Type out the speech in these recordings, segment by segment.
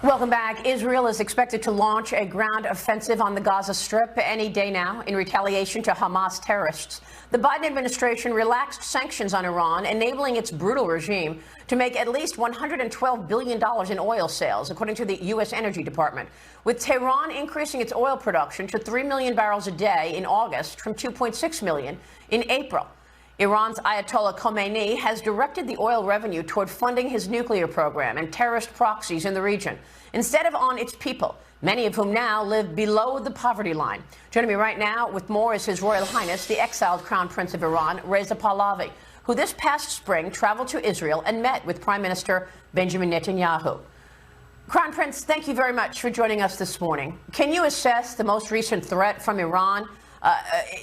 Welcome back. Israel is expected to launch a ground offensive on the Gaza Strip any day now in retaliation to Hamas terrorists. The Biden administration relaxed sanctions on Iran, enabling its brutal regime to make at least $112 billion in oil sales, according to the U.S. Energy Department, with Tehran increasing its oil production to 3 million barrels a day in August from 2.6 million in April. Iran's Ayatollah Khomeini has directed the oil revenue toward funding his nuclear program and terrorist proxies in the region, instead of on its people, many of whom now live below the poverty line. Joining me right now with more is His Royal Highness, the exiled Crown Prince of Iran, Reza Pahlavi, who this past spring traveled to Israel and met with Prime Minister Benjamin Netanyahu. Crown Prince, thank you very much for joining us this morning. Can you assess the most recent threat from Iran?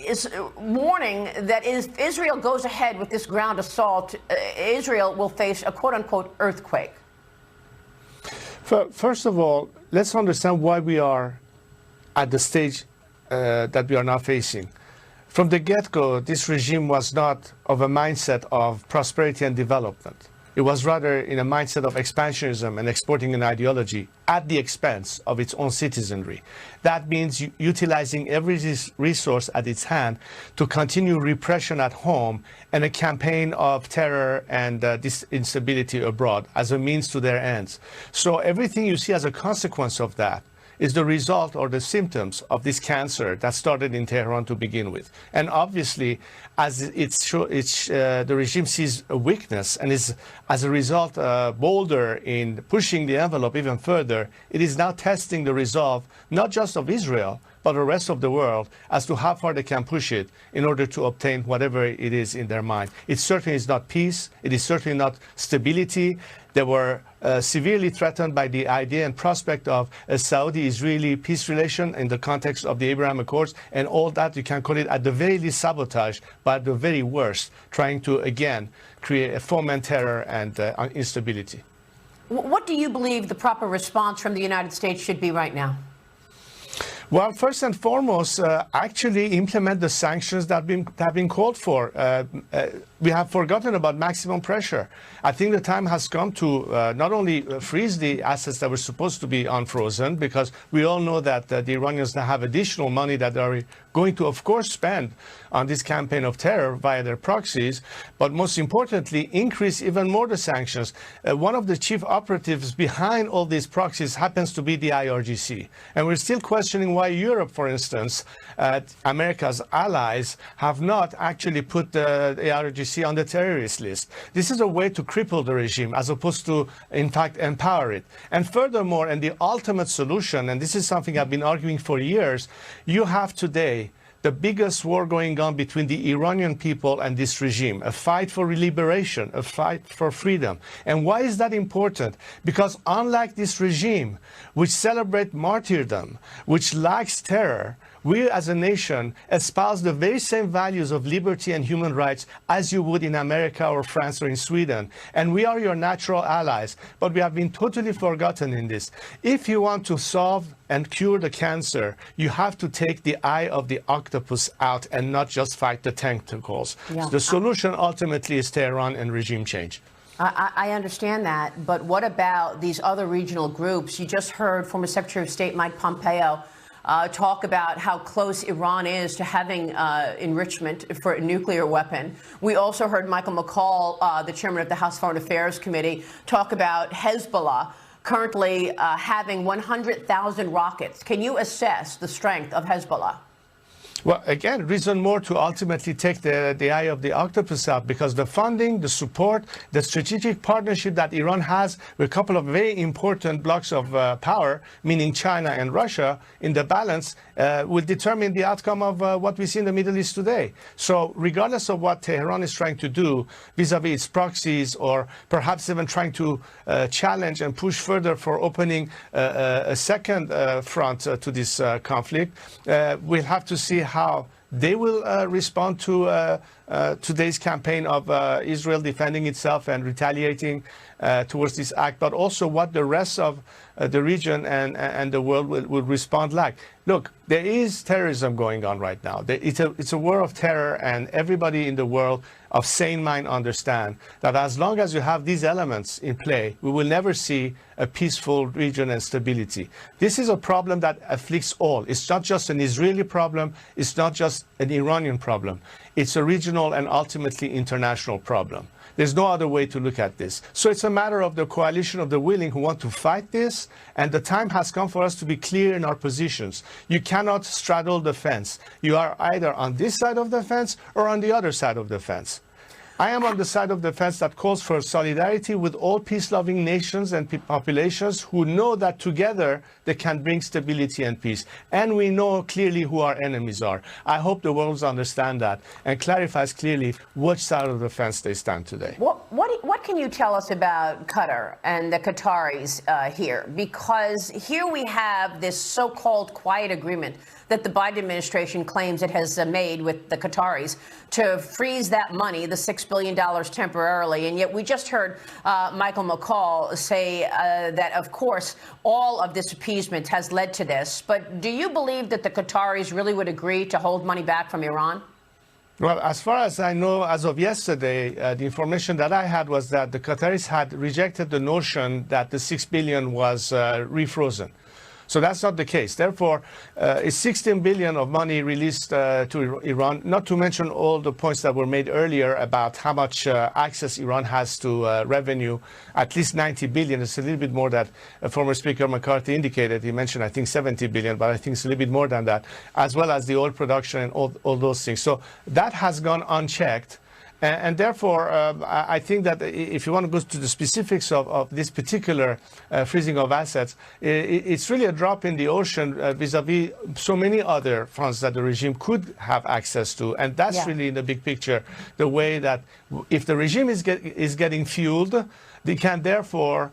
Is warning that if Israel goes ahead with this ground assault, Israel will face a quote-unquote earthquake? First of all, let's understand why we are at the stage that we are now facing. From the get-go, this regime was not of a mindset of prosperity and development. It was rather in a mindset of expansionism and exporting an ideology at the expense of its own citizenry. That means utilizing every resource at its hand to continue repression at home and a campaign of terror and this instability abroad as a means to their ends. So everything you see as a consequence of that is the result or the symptoms of this cancer that started in Tehran to begin with. And obviously, as the regime sees a weakness and is, as a result, bolder in pushing the envelope even further, it is now testing the resolve, not just of Israel, but the rest of the world as to how far they can push it in order to obtain whatever it is in their mind. It certainly is not peace. It is certainly not stability. They were severely threatened by the idea and prospect of a Saudi-Israeli peace relation in the context of the Abraham Accords, and all that you can call it at the very least sabotage, but at the very worst, trying to again create foment terror and instability. What do you believe the proper response from the United States should be right now? Well, first and foremost, actually implement the sanctions that have been called for. We have forgotten about maximum pressure. I think the time has come to not only freeze the assets that were supposed to be unfrozen, because we all know that the Iranians now have additional money that they are going to, of course, spend on this campaign of terror via their proxies, but most importantly, increase even more the sanctions. One of the chief operatives behind all these proxies happens to be the IRGC. And we're still questioning why Europe, for instance, America's allies, have not actually put the IRGC on the terrorist list. This is a way to cripple the regime as opposed to, in fact, empower it. And furthermore, and the ultimate solution, and this is something I've been arguing for years, you have today the biggest war going on between the Iranian people and this regime, a fight for liberation, a fight for freedom. And why is that important? Because unlike this regime, which celebrates martyrdom, which lacks terror, we as a nation espouse the very same values of liberty and human rights as you would in America or France or in Sweden. And we are your natural allies, but we have been totally forgotten in this. If you want to solve and cure the cancer, you have to take the eye of the octopus out and not just fight the tentacles. Yeah. The solution ultimately is Tehran and regime change. I understand that, but what about these other regional groups? You just heard former Secretary of State Mike Pompeo talk about how close Iran is to having enrichment for a nuclear weapon. We also heard Michael McCall, the chairman of the House Foreign Affairs Committee, talk about Hezbollah currently having 100,000 rockets. Can you assess the strength of Hezbollah? Well, again, reason more to ultimately take the eye of the octopus out, because the funding, the support, the strategic partnership that Iran has with a couple of very important blocks of power, meaning China and Russia, in the balance, will determine the outcome of what we see in the Middle East today. So regardless of what Tehran is trying to do vis-a-vis its proxies, or perhaps even trying to challenge and push further for opening a second front to this conflict, we'll have to see how they will respond to today's campaign of Israel defending itself and retaliating towards this act, but also what the rest of the region and the world will respond like. Look, there is terrorism going on right now. It's a war of terror, and everybody in the world of sane mind understand that as long as you have these elements in play, we will never see a peaceful region and stability. This is a problem that afflicts all. It's not just an Israeli problem. It's not just an Iranian problem. It's a regional and ultimately international problem. There's no other way to look at this. So it's a matter of the coalition of the willing who want to fight this, and the time has come for us to be clear in our positions. You cannot straddle the fence. You are either on this side of the fence or on the other side of the fence. I am on the side of the fence that calls for solidarity with all peace-loving nations and populations who know that together they can bring stability and peace. And we know clearly who our enemies are. I hope the world understands that and clarifies clearly which side of the fence they stand today. What can you tell us about Qatar and the Qataris here? Because here we have this so-called quiet agreement that the Biden administration claims it has made with the Qataris to freeze that money, the $6 billion temporarily. And yet we just heard Michael McCall say that, of course, all of this appeasement has led to this. But do you believe that the Qataris really would agree to hold money back from Iran? Well, as far as I know, as of yesterday, the information that I had was that the Qataris had rejected the notion that the $6 billion was refrozen. So that's not the case. Therefore, it's 16 billion of money released to Iran, not to mention all the points that were made earlier about how much access Iran has to revenue, at least 90 billion. It's a little bit more that former Speaker McCarthy indicated. He mentioned, I think, 70 billion, but I think it's a little bit more than that, as well as the oil production and all those things. So that has gone unchecked. And therefore, I think that if you want to go to the specifics of this particular freezing of assets, it's really a drop in the ocean vis-a-vis so many other funds that the regime could have access to. And that's really in the big picture, the way that if the regime is getting fueled, they can therefore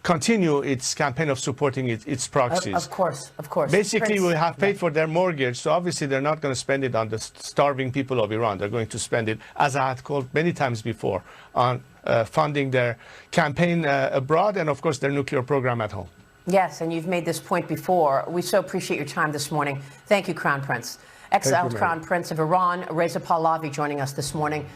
continue its campaign of supporting its proxies. Of course. Basically, we have paid for their mortgage, so obviously they're not going to spend it on the starving people of Iran. They're going to spend it, as I had called many times before, on funding their campaign abroad and, of course, their nuclear program at home. Yes, and you've made this point before. We so appreciate your time this morning. Thank you, Crown Prince. Exiled Crown Prince of Iran, Reza Pahlavi, joining us this morning.